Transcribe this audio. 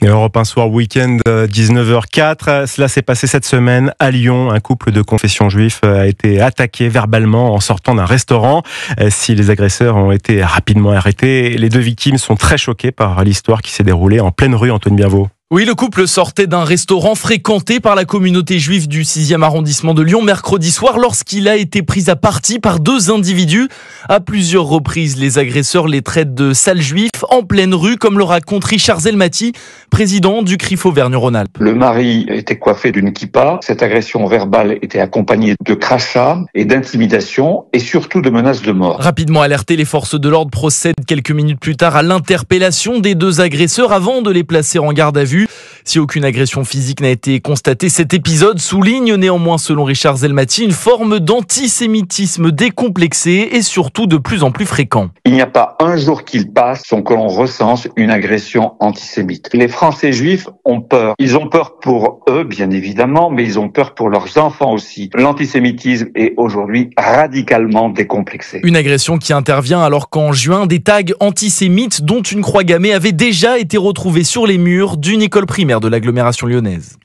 Et Europe 1 Soir Week-end, 19h04. Cela s'est passé cette semaine à Lyon. Un couple de confession juive a été attaqué verbalement en sortant d'un restaurant. Si les agresseurs ont été rapidement arrêtés, les deux victimes sont très choquées par l'histoire qui s'est déroulée en pleine rue, Antoine Bienvaux. Oui, le couple sortait d'un restaurant fréquenté par la communauté juive du 6e arrondissement de Lyon mercredi soir lorsqu'il a été pris à partie par deux individus. À plusieurs reprises, les agresseurs les traitent de sales juifs en pleine rue, comme le raconte Richard Zelmati, président du CRIF Auvergne-Rhône-Alpes. Le mari était coiffé d'une kippa. Cette agression verbale était accompagnée de crachats et d'intimidation et surtout de menaces de mort. Rapidement alertés, les forces de l'ordre procèdent quelques minutes plus tard à l'interpellation des deux agresseurs avant de les placer en garde à vue. Si aucune agression physique n'a été constatée, cet épisode souligne néanmoins, selon Richard Zelmati, une forme d'antisémitisme décomplexé et surtout de plus en plus fréquent. Il n'y a pas un jour qu'il passe sans que l'on recense une agression antisémite. Les Français juifs ont peur. Ils ont peur pour eux, bien évidemment, mais ils ont peur pour leurs enfants aussi. L'antisémitisme est aujourd'hui radicalement décomplexé. Une agression qui intervient alors qu'en juin, des tags antisémites, dont une croix gammée, avaient déjà été retrouvés sur les murs d'une école primaire de l'agglomération lyonnaise.